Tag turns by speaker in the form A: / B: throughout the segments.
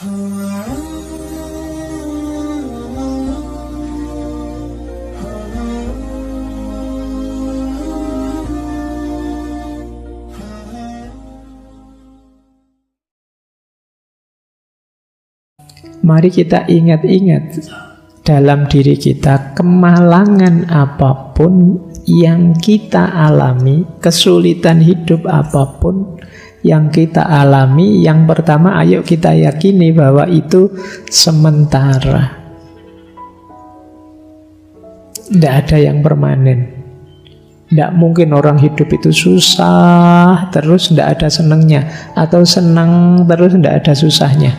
A: Mari kita ingat-ingat dalam diri kita, kemalangan apapun yang kita alami, kesulitan hidup apapun yang kita alami, yang pertama ayo kita yakini bahwa itu sementara. Tidak ada yang permanen. Tidak mungkin orang hidup itu susah terus tidak ada senangnya, atau senang terus tidak ada susahnya.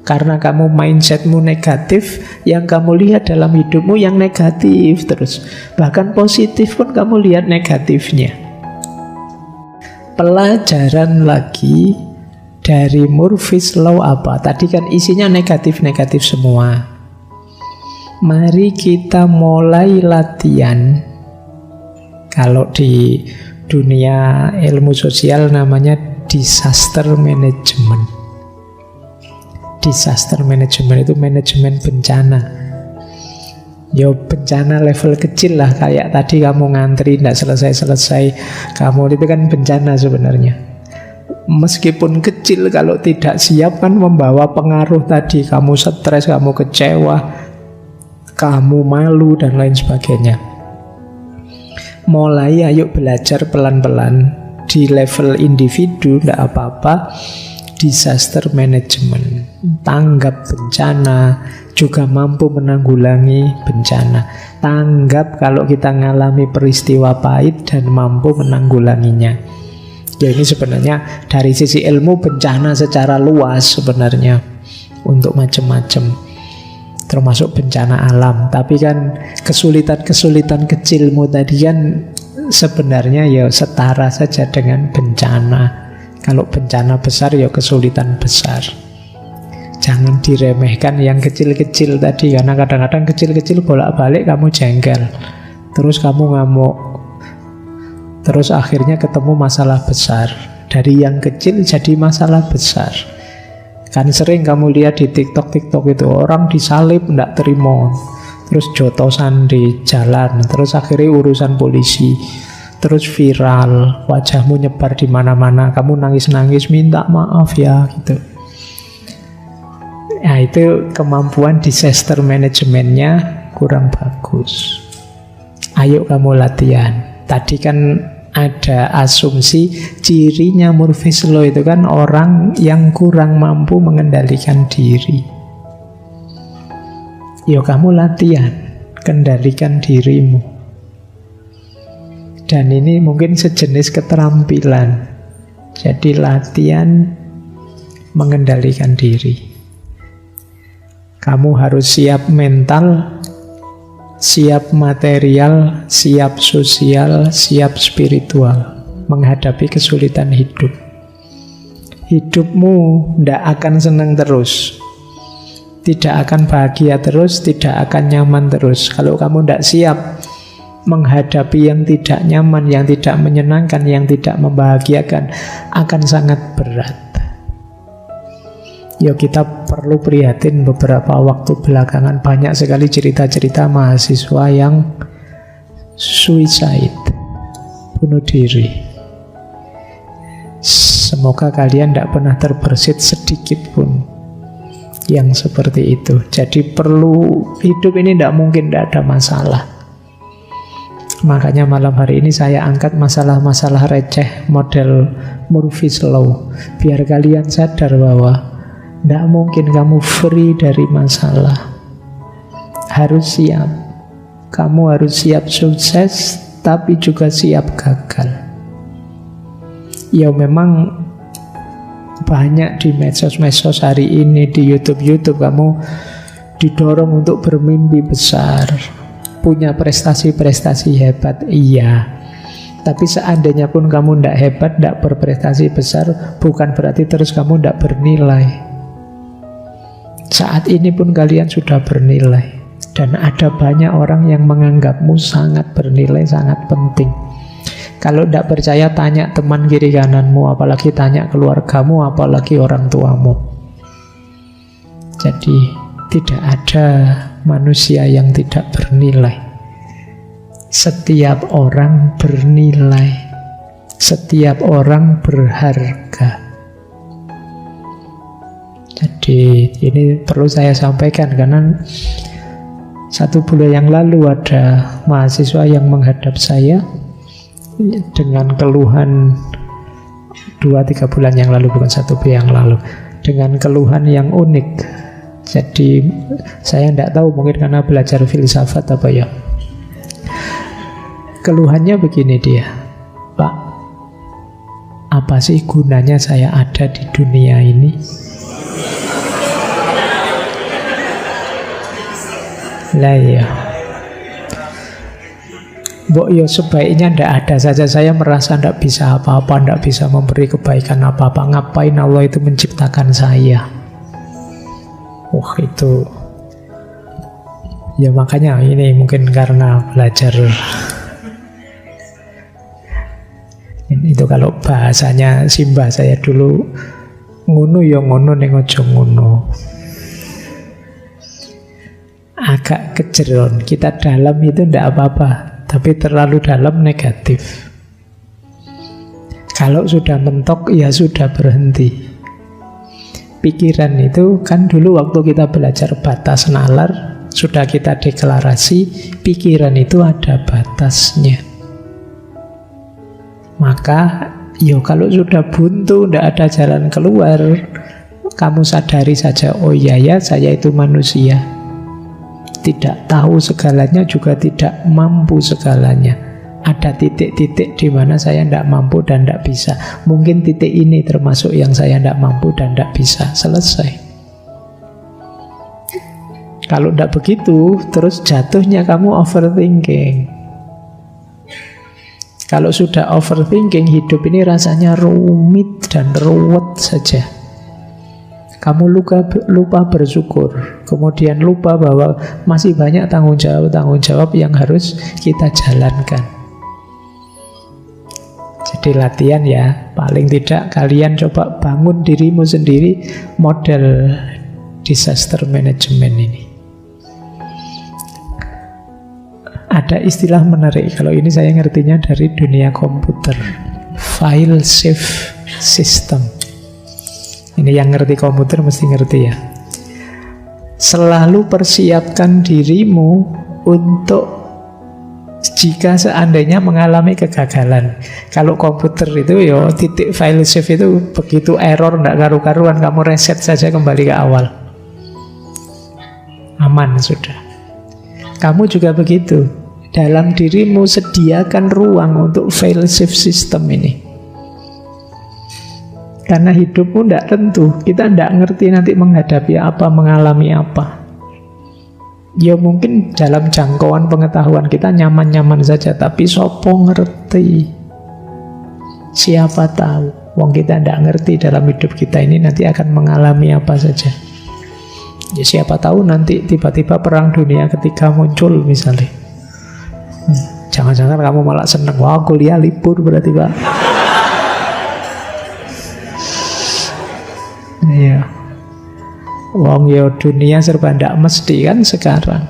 A: Karena kamu mindsetmu negatif, yang kamu lihat dalam hidupmu yang negatif terus. Bahkan positif pun kamu lihat negatifnya. Pelajaran lagi dari Murphy's Law apa? Tadi kan isinya negatif-negatif semua. Mari kita mulai latihan. Kalau di dunia ilmu sosial namanya disaster management. Disaster management itu manajemen bencana. Ya bencana level kecil lah, kayak tadi kamu ngantri tidak selesai-selesai, kamu itu kan bencana sebenarnya. Meskipun kecil, kalau tidak siap kan membawa pengaruh tadi. Kamu stres, kamu kecewa, kamu malu dan lain sebagainya. Mulai ayo belajar pelan-pelan di level individu, tidak apa-apa. Disaster management, tanggap bencana, juga mampu menanggulangi bencana. Tanggap kalau kita mengalami peristiwa pahit dan mampu menanggulanginya. Ya ini sebenarnya dari sisi ilmu bencana secara luas sebenarnya untuk macam-macam, termasuk bencana alam. Tapi kan kesulitan-kesulitan kecilmu tadi kan sebenarnya ya setara saja dengan bencana. Kalau bencana besar ya kesulitan besar. Jangan diremehkan yang kecil-kecil tadi, karena kadang-kadang kecil-kecil bolak-balik kamu jengkel, terus kamu ngamuk, terus akhirnya ketemu masalah besar. Dari yang kecil jadi masalah besar. Kan sering kamu lihat di TikTok itu orang disalib tidak terima, terus jotosan di jalan, terus akhirnya urusan polisi, terus viral, wajahmu nyebar di mana-mana, kamu nangis-nangis minta maaf ya gitu. Nah itu kemampuan disaster manajemennya kurang bagus. Ayo kamu latihan. Tadi kan ada asumsi cirinya Murphy's Law itu kan orang yang kurang mampu mengendalikan diri. Yo kamu latihan, kendalikan dirimu. Dan ini mungkin sejenis keterampilan. Jadi latihan mengendalikan diri. Kamu harus siap mental, siap material, siap sosial, siap spiritual menghadapi kesulitan hidup. Hidupmu tidak akan senang terus, tidak akan bahagia terus, tidak akan nyaman terus. Kalau kamu tidak siap menghadapi yang tidak nyaman, yang tidak menyenangkan, yang tidak membahagiakan, akan sangat berat. Ya kita perlu prihatin beberapa waktu belakangan banyak sekali cerita-cerita mahasiswa yang suicide, bunuh diri. Semoga kalian tidak pernah terbersit sedikit pun yang seperti itu. Jadi perlu, hidup ini tidak mungkin tidak ada masalah. Makanya malam hari ini saya angkat masalah-masalah receh model Murphy's Law, biar kalian sadar bahwa tidak mungkin kamu free dari masalah. Harus siap. Kamu harus siap sukses, tapi juga siap gagal. Ya memang banyak di medsos-medsos hari ini, di YouTube kamu didorong untuk bermimpi besar, punya prestasi-prestasi hebat, iya. Tapi seandainya pun kamu tidak hebat, tidak berprestasi besar, bukan berarti terus kamu tidak bernilai. Saat ini pun kalian sudah bernilai. Dan ada banyak orang yang menganggapmu sangat bernilai, sangat penting. Kalau tidak percaya, tanya teman kiri kananmu, apalagi tanya keluargamu, apalagi orang tuamu. Jadi tidak ada manusia yang tidak bernilai. Setiap orang bernilai. Setiap orang berharga. Jadi ini perlu saya sampaikan karena 1 bulan yang lalu ada mahasiswa yang menghadap saya dengan keluhan 2-3 bulan yang lalu, bukan 1 bulan yang lalu, dengan keluhan yang unik. Jadi saya tidak tahu, mungkin karena belajar filsafat apa ya. Keluhannya begini dia, Pak, apa sih gunanya saya ada di dunia ini? Lah ya, Mbok yo sebaiknya ndak ada saja. Saya merasa ndak bisa apa-apa, ndak bisa memberi kebaikan apa-apa. Ngapain Allah itu menciptakan saya? Wah itu, ya makanya ini mungkin karena belajar. Itu kalau bahasanya simbah saya dulu, ngono ya ngono ning aja ngono. Agak kejeron, kita dalam itu ndak apa-apa, tapi terlalu dalam negatif. Kalau sudah mentok, ya sudah berhenti. Pikiran itu kan dulu waktu kita belajar batas nalar, sudah kita deklarasi, pikiran itu ada batasnya. Maka, yo kalau sudah buntu, ndak ada jalan keluar, kamu sadari saja, oh iya ya, saya itu manusia. Tidak tahu segalanya, juga tidak mampu segalanya. Ada titik-titik di mana saya tidak mampu dan tidak bisa. Mungkin titik ini termasuk yang saya tidak mampu dan tidak bisa. Selesai. Kalau tidak begitu, terus jatuhnya kamu overthinking. Kalau sudah overthinking, hidup ini rasanya rumit dan ruwet saja. Kamu lupa bersyukur, kemudian lupa bahwa masih banyak tanggung jawab yang harus kita jalankan. Jadi latihan ya, paling tidak kalian coba bangun dirimu sendiri model disaster management ini. Ada istilah menarik, kalau ini saya ngertinya dari dunia komputer, file save system. Ini yang ngerti komputer mesti ngerti ya. Selalu persiapkan dirimu untuk jika seandainya mengalami kegagalan. Kalau komputer itu ya titik file save itu begitu error nggak karu-karuan, kamu reset saja kembali ke awal. Aman sudah. Kamu juga begitu. Dalam dirimu sediakan ruang untuk file save system ini. Karena hidupmu tidak tentu. Kita tidak ngerti nanti menghadapi apa, mengalami apa. Ya mungkin dalam jangkauan pengetahuan kita nyaman-nyaman saja, tapi sopo ngerti. Siapa tahu. Wong kita tidak ngerti dalam hidup kita ini nanti akan mengalami apa saja. Ya siapa tahu nanti tiba-tiba perang dunia ketiga muncul misalnya. Jangan-jangan kamu malah seneng, wah kuliah libur berarti Pak. Iya. Wong yo dunia serba ndak mesti kan sekarang.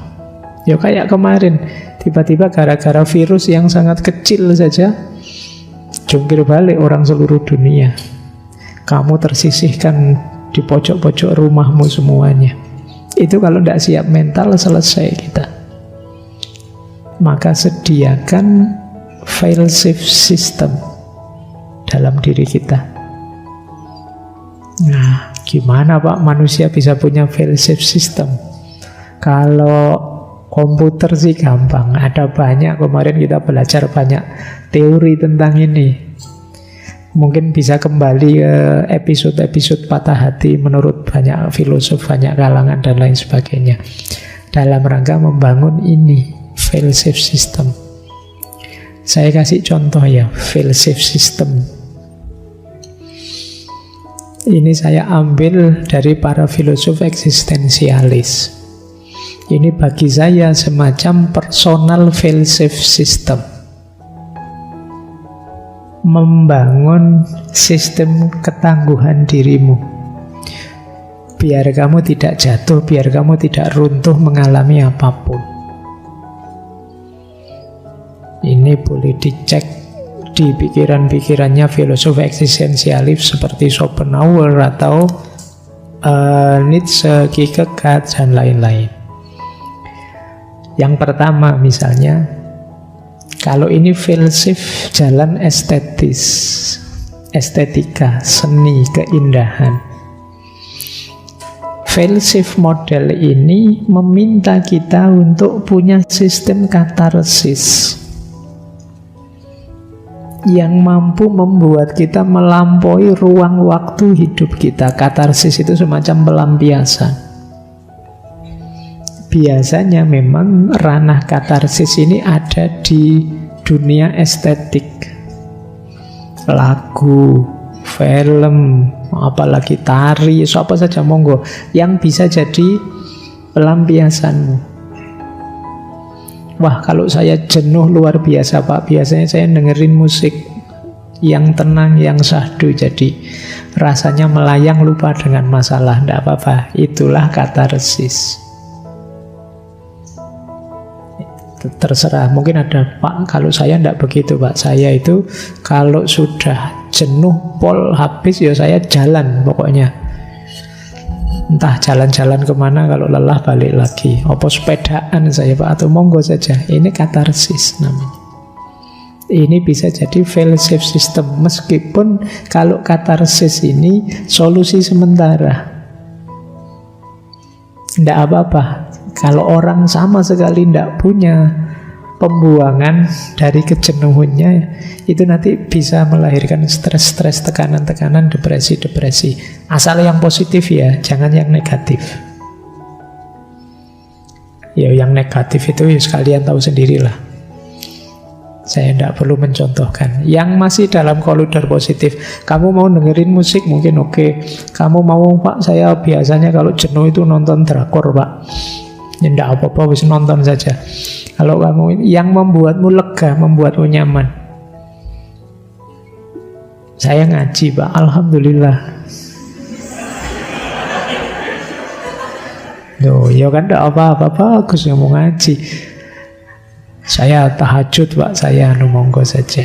A: Yo kayak kemarin, tiba-tiba gara-gara virus yang sangat kecil saja jungkir balik orang seluruh dunia. Kamu tersisihkan di pojok-pojok rumahmu semuanya. Itu kalau ndak siap mental selesai kita. Maka sediakan file save system dalam diri kita. Nah, gimana Pak manusia bisa punya file save system? Kalau komputer sih gampang. Ada banyak, kemarin kita belajar banyak teori tentang ini. Mungkin bisa kembali ke episode-episode patah hati menurut banyak filosof, banyak kalangan dan lain sebagainya. Dalam rangka membangun ini, file save system. Saya kasih contoh ya, file save system. Ini saya ambil dari para filosof eksistensialis. Ini bagi saya semacam personal file save system. Membangun sistem ketangguhan dirimu. biar kamu tidak jatuh, biar kamu tidak runtuh mengalami apapun. Ini boleh dicek di pikiran-pikirannya filosof eksistensialis seperti Schopenhauer atau Nietzsche, Kierkegaard, dan lain-lain. Yang pertama misalnya, kalau ini filsuf jalan estetis, estetika, seni, keindahan. Filsuf model ini meminta kita untuk punya sistem katarsis yang mampu membuat kita melampaui ruang waktu hidup kita. Katarsis itu semacam pelampiasan. Biasanya memang ranah katarsis ini ada di dunia estetik, lagu, film, apalagi tari, apa saja monggo yang bisa jadi pelampiasanmu. Wah, kalau saya jenuh luar biasa Pak, biasanya saya dengerin musik yang tenang, yang syahdu, jadi rasanya melayang, lupa dengan masalah. Tidak apa-apa, itulah katarsis. Terserah, mungkin ada Pak, kalau saya tidak begitu Pak. Saya itu kalau sudah jenuh, pol habis, ya saya jalan pokoknya. Entah jalan-jalan kemana, kalau lelah balik lagi. Apa sepedaan saya Pak, atau monggo saja. Ini katarsis namanya. Ini bisa jadi fail-safe system. Meskipun kalau katarsis ini solusi sementara, tidak apa-apa. Kalau orang sama sekali tidak punya pembuangan dari kejenuhannya, itu nanti bisa melahirkan stres-stres, tekanan-tekanan, depresi-depresi. Asal yang positif ya, jangan yang negatif. Ya yang negatif itu ya sekalian tahu sendirilah. Saya tidak perlu mencontohkan. Yang masih dalam koridor positif, kamu mau dengerin musik mungkin oke. Kamu mau Pak, saya biasanya kalau jenuh itu nonton drakor Pak. Ya tidak apa-apa, wis nonton saja. Kalau kamu yang membuatmu lega, membuatmu nyaman. Saya ngaji Pak, alhamdulillah. Loh, ya kan tidak apa-apa, bagus yang mau ngaji. Saya tahajud Pak, saya monggo saja.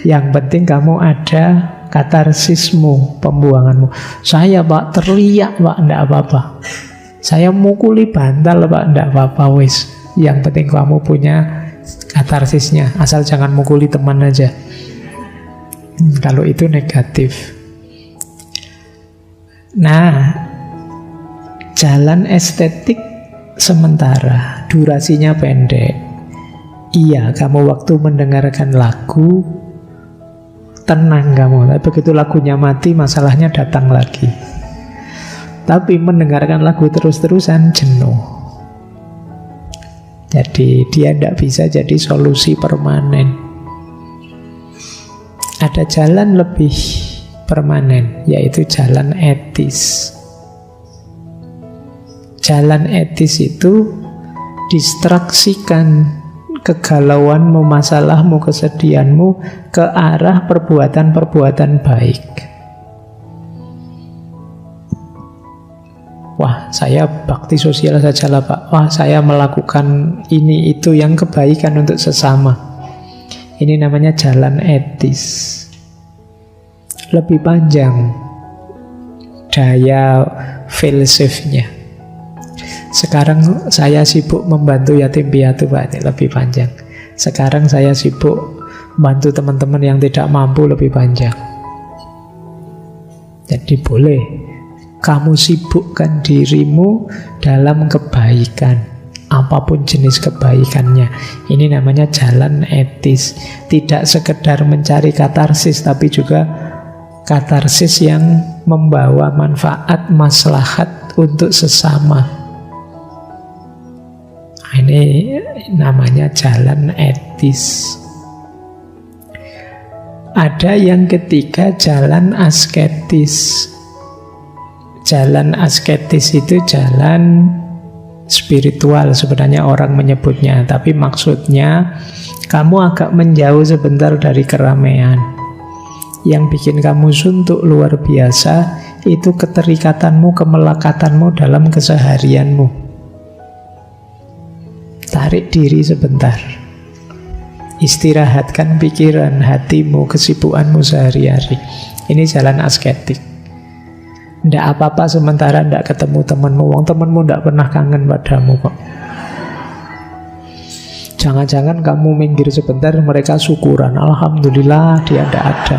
A: Yang penting kamu ada katarsismu, pembuanganmu. Saya Pak teriak Pak, tidak apa-apa. Saya mukuli bantal Pak, tidak apa-apa wis. Yang penting kamu punya katarsisnya. Asal jangan mukuli teman aja. Kalau itu negatif. Nah, jalan estetik sementara, durasinya pendek. Iya, kamu waktu mendengarkan lagu tenang kamu. Tapi begitu lagunya mati, masalahnya datang lagi. Tapi mendengarkan lagu terus-terusan jenuh. Jadi dia tidak bisa jadi solusi permanen. Ada jalan lebih permanen, yaitu jalan etis. Jalan etis itu distraksikan kegalauanmu, masalahmu, kesedihanmu ke arah perbuatan-perbuatan baik. Wah, saya bakti sosial saja lah Pak. Wah, saya melakukan ini itu yang kebaikan untuk sesama. Ini namanya jalan etis. Lebih panjang daya filsafnya. Sekarang saya sibuk membantu yatim piatu Pak, ini lebih panjang. Sekarang saya sibuk membantu teman-teman yang tidak mampu, lebih panjang. Jadi boleh kamu sibukkan dirimu dalam kebaikan, apapun jenis kebaikannya. Ini namanya jalan etis. Tidak sekedar mencari katarsis, tapi juga katarsis yang membawa manfaat, maslahat untuk sesama. Ini namanya jalan etis. Ada yang ketiga, jalan asketis. Jalan asketis itu jalan spiritual sebenarnya orang menyebutnya, tapi maksudnya kamu agak menjauh sebentar dari keramaian. Yang bikin kamu suntuk luar biasa, itu keterikatanmu, kemelekatanmu dalam keseharianmu. Tarik diri sebentar. Istirahatkan pikiran, hatimu, kesibukanmu sehari-hari. Ini jalan asketik. Ndak apa-apa sementara ndak ketemu temanmu. Wong temanmu ndak pernah kangen padamu kok. Jangan-jangan kamu minggir sebentar, mereka syukuran. Alhamdulillah dia ndak ada.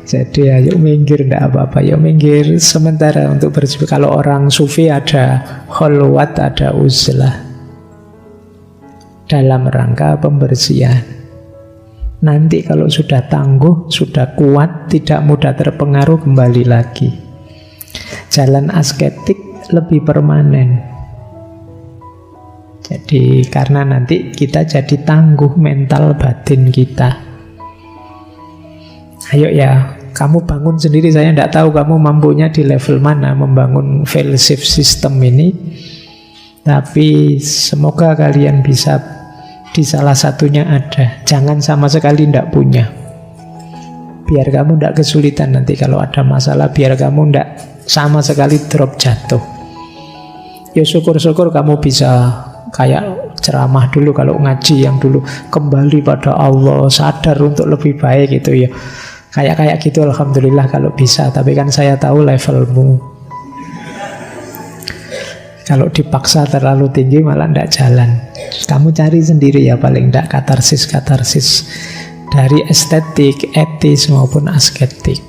A: Jadi ayo minggir, ndak apa-apa. Yuk minggir sementara untuk berjuang. Kalau orang sufi ada kholwat, ada uzlah. Dalam rangka pembersihan. Nanti kalau sudah tangguh, sudah kuat, tidak mudah terpengaruh, kembali lagi. Jalan asketik lebih permanen. Jadi karena nanti kita jadi tangguh mental batin kita. Ayo ya, kamu bangun sendiri. Saya tidak tahu kamu mampunya di level mana membangun fail safe system ini. Tapi semoga kalian bisa di salah satunya ada. Jangan sama sekali tidak punya. Biar kamu tidak kesulitan nanti kalau ada masalah. Biar kamu tidak sama sekali drop jatuh. Ya syukur-syukur kamu bisa kayak ceramah dulu kalau ngaji yang dulu, kembali pada Allah, sadar untuk lebih baik gitu ya. Kayak gitu alhamdulillah kalau bisa. Tapi kan saya tahu levelmu. Kalau dipaksa terlalu tinggi malah tidak jalan. Kamu cari sendiri ya paling tidak katarsis dari estetik, etis maupun asketik.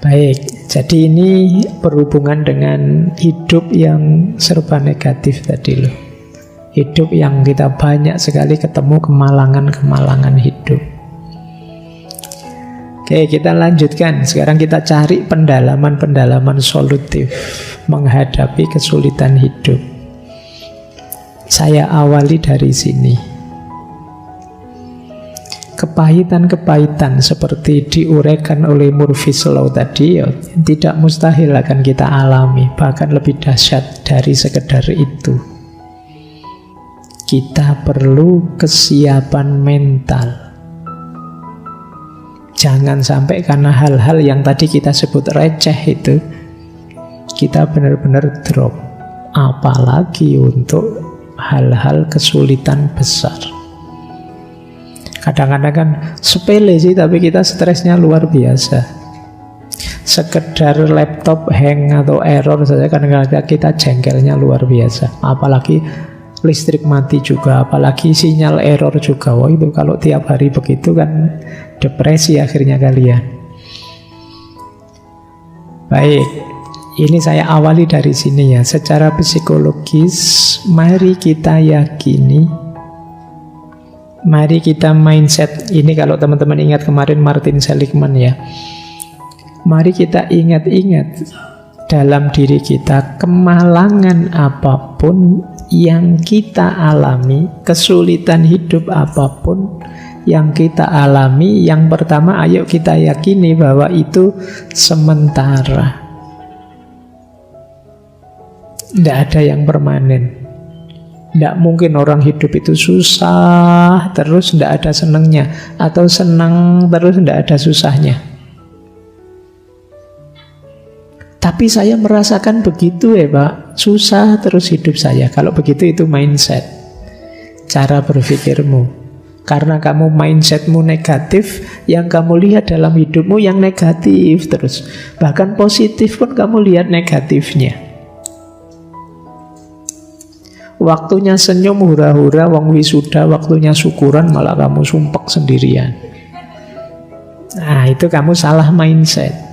A: Baik, jadi ini berhubungan dengan hidup yang serba negatif tadi loh. Hidup yang kita banyak sekali ketemu kemalangan-kemalangan hidup. Oke, kita lanjutkan. Sekarang kita cari pendalaman-pendalaman solutif menghadapi kesulitan hidup. Saya awali dari sini. Kepahitan-kepahitan seperti diuraikan oleh Murphy's Law tadi ya, tidak mustahil akan kita alami. Bahkan lebih dahsyat dari sekedar itu. Kita perlu kesiapan mental. Jangan sampai karena hal-hal yang tadi kita sebut receh itu, kita benar-benar drop. Apalagi untuk hal-hal kesulitan besar. Kadang-kadang kan sepele sih, tapi kita stresnya luar biasa. Sekedar laptop hang atau error saja kadang-kadang kita jengkelnya luar biasa. Apalagi listrik mati juga, apalagi sinyal error juga. Wah itu kalau tiap hari begitu kan depresi akhirnya kalian. Baik, ini saya awali dari sini ya. Secara psikologis, mari kita yakini, mari kita mindset. Ini kalau teman-teman ingat kemarin Martin Seligman ya. Mari kita ingat-ingat dalam diri kita, kemalangan apapun yang kita alami, kesulitan hidup apapun yang kita alami, yang pertama ayo kita yakini bahwa itu sementara. Tidak ada yang permanen. Tidak mungkin orang hidup itu susah terus tidak ada senangnya, atau senang terus tidak ada susahnya. Tapi saya merasakan begitu ya Pak, susah terus hidup saya. Kalau begitu itu mindset, cara berpikirmu. Karena kamu mindsetmu negatif, yang kamu lihat dalam hidupmu yang negatif terus. Bahkan positif pun kamu lihat negatifnya. Waktunya senyum hura-hura, wong wisuda, waktunya syukuran malah kamu sumpek sendirian. Nah itu kamu salah mindset.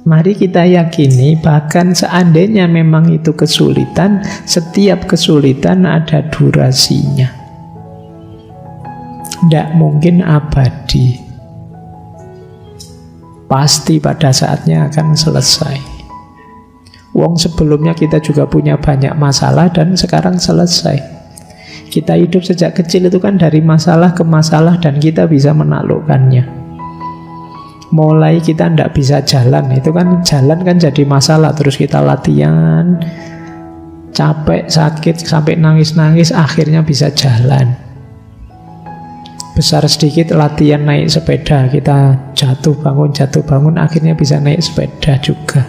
A: Mari kita yakini bahkan seandainya memang itu kesulitan, setiap kesulitan ada durasinya. Tidak mungkin abadi. Pasti pada saatnya akan selesai. Wong sebelumnya kita juga punya banyak masalah dan sekarang selesai. Kita hidup sejak kecil itu kan dari masalah ke masalah dan kita bisa menaklukkannya. Mulai kita tidak bisa jalan, itu kan jalan kan jadi masalah. Terus kita latihan, capek, sakit, sampai nangis-nangis, akhirnya bisa jalan. Besar sedikit latihan naik sepeda, kita jatuh bangun, akhirnya bisa naik sepeda juga.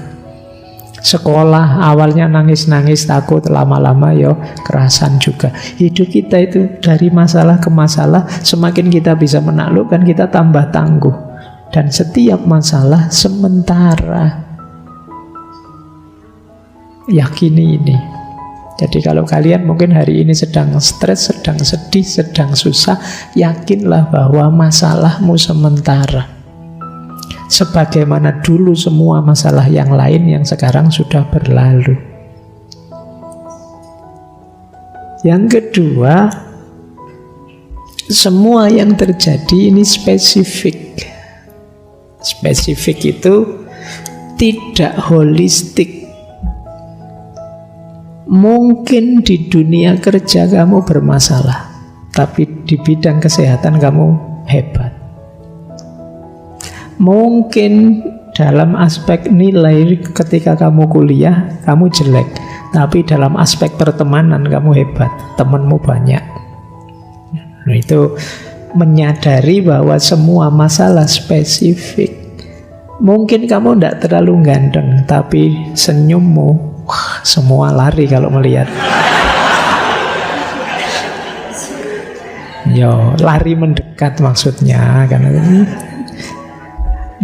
A: Sekolah awalnya nangis-nangis takut, lama-lama kerasan juga. Hidup kita itu dari masalah ke masalah, semakin kita bisa menaklukkan, kita tambah tangguh. Dan setiap masalah sementara. Yakini ini. Jadi kalau kalian mungkin hari ini sedang stres, sedang sedih, sedang susah, yakinlah bahwa masalahmu sementara. Sebagaimana dulu semua masalah yang lain yang sekarang sudah berlalu. Yang kedua, semua yang terjadi ini spesifik. Spesifik itu tidak holistik. Mungkin di dunia kerja kamu bermasalah, tapi di bidang kesehatan kamu hebat. Mungkin dalam aspek nilai ketika kamu kuliah, kamu jelek, tapi dalam aspek pertemanan kamu hebat, temanmu banyak. Nah, itu menyadari bahwa semua masalah spesifik. Mungkin kamu tidak terlalu ganteng, tapi senyummu semua lari kalau melihat. Lari mendekat maksudnya karena ini.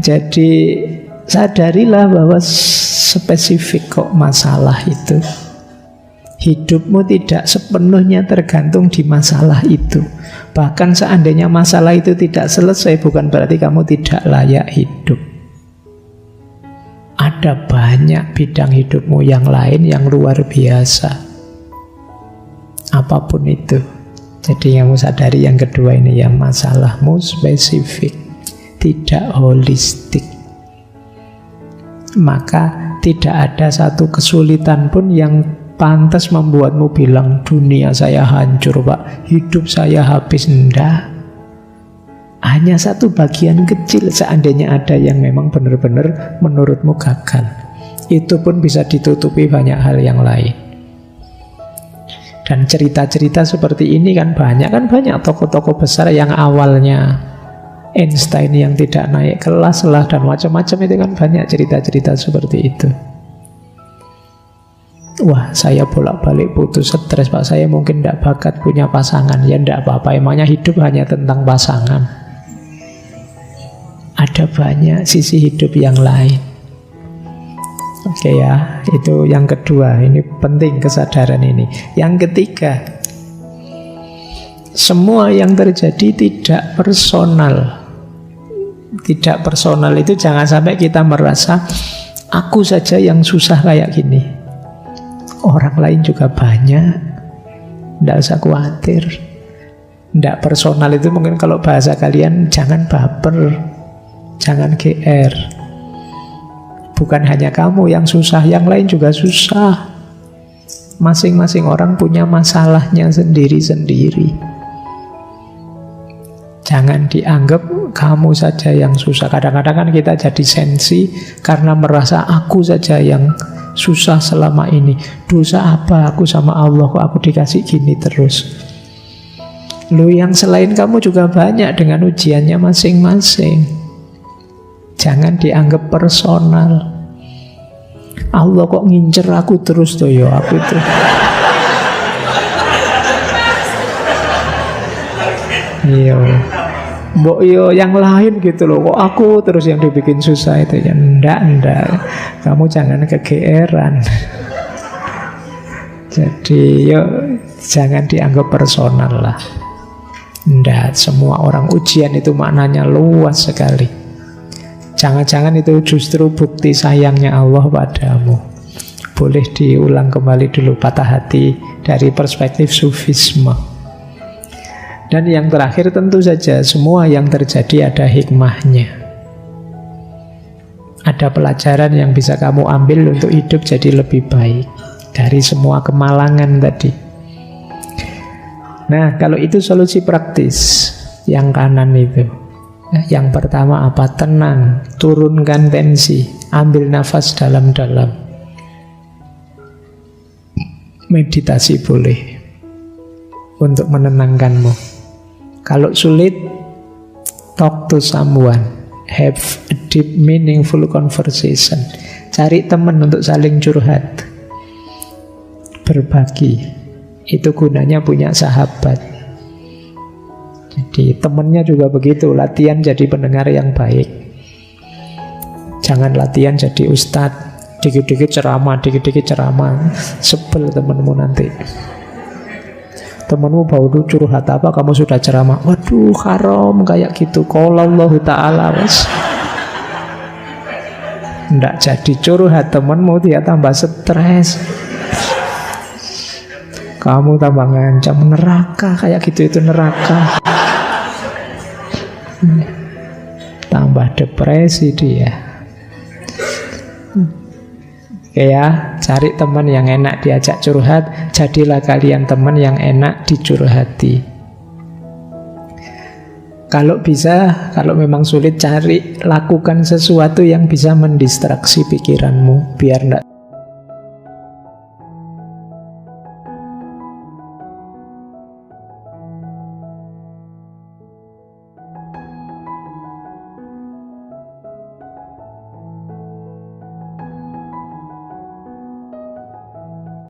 A: Jadi sadarilah bahwa spesifik kok masalah itu. Hidupmu tidak sepenuhnya tergantung di masalah itu. Bahkan seandainya masalah itu tidak selesai, bukan berarti kamu tidak layak hidup. Ada banyak bidang hidupmu yang lain yang luar biasa. Apapun itu. Jadi kamu sadari yang kedua ini, yang masalahmu spesifik, tidak holistik. Maka tidak ada satu kesulitan pun yang pantas membuatmu bilang, dunia saya hancur Pak, hidup saya habis. Enggak. Hanya satu bagian kecil seandainya ada yang memang benar-benar menurutmu gagal. Itu pun bisa ditutupi banyak hal yang lain. Dan cerita-cerita seperti ini kan banyak tokoh-tokoh besar yang awalnya Einstein yang tidak naik kelas lah dan macam-macam, itu kan banyak cerita-cerita seperti itu. Wah, saya bolak-balik putus, stres Pak, saya mungkin tidak bakat punya pasangan. Ya tidak apa-apa, emangnya hidup hanya tentang pasangan. Ada banyak sisi hidup yang lain. Oke ya, itu yang kedua. Ini penting kesadaran ini. Yang ketiga, semua yang terjadi tidak personal. Tidak personal itu jangan sampai kita merasa aku saja yang susah kayak gini. Orang lain juga banyak. Tidak usah khawatir. Tidak personal itu mungkin kalau bahasa kalian jangan baper. Jangan GR. Bukan hanya kamu yang susah, yang lain juga susah. Masing-masing orang punya masalahnya sendiri-sendiri. Jangan dianggap kamu saja yang susah. Kadang-kadang kan kita jadi sensi karena merasa aku saja yang susah selama ini. Dosa apa aku sama Allah kok aku dikasih gini terus. Lu yang selain kamu juga banyak dengan ujiannya masing-masing. Jangan dianggap personal. Allah kok ngincer aku terus tuh yo, aku tuh. Iya. Mbok yo yang lain gitu loh, kok aku terus yang dibikin susah itu ya. Ndak. Kamu jangan kegeeran. Jadi yo jangan dianggap personal lah. Ndak, semua orang ujian itu maknanya luas sekali. Jangan-jangan itu justru bukti sayangnya Allah padamu. Boleh diulang kembali dulu patah hati dari perspektif sufisme. Dan yang terakhir tentu saja semua yang terjadi ada hikmahnya. Ada pelajaran yang bisa kamu ambil untuk hidup jadi lebih baik dari semua kemalangan tadi. Nah, kalau itu solusi praktis yang kanan itu. Yang pertama apa? Tenang, turunkan tensi, ambil nafas dalam-dalam. Meditasi boleh untuk menenangkanmu. Kalau sulit, talk to someone. Have a deep, meaningful conversation. Cari teman untuk saling curhat. Berbagi. Itu gunanya punya sahabat. Jadi temannya juga begitu. Latihan jadi pendengar yang baik. Jangan latihan jadi ustadz. Dikit-dikit ceramah, dikit-dikit ceramah. Sebel temanmu nanti. Temanmu baru curhat apa, kamu sudah ceramah. Waduh, haram kayak gitu. Qala Allahu Ta'ala. Nggak jadi curhat temanmu, dia tambah stres. Kamu tambah ngancam neraka kayak gitu, itu neraka. Tambah depresi dia. Oke ya, cari teman yang enak diajak curhat. Jadilah kalian teman yang enak dicurhati. Kalau bisa, kalau memang sulit, lakukan sesuatu yang bisa mendistraksi pikiranmu biar enggak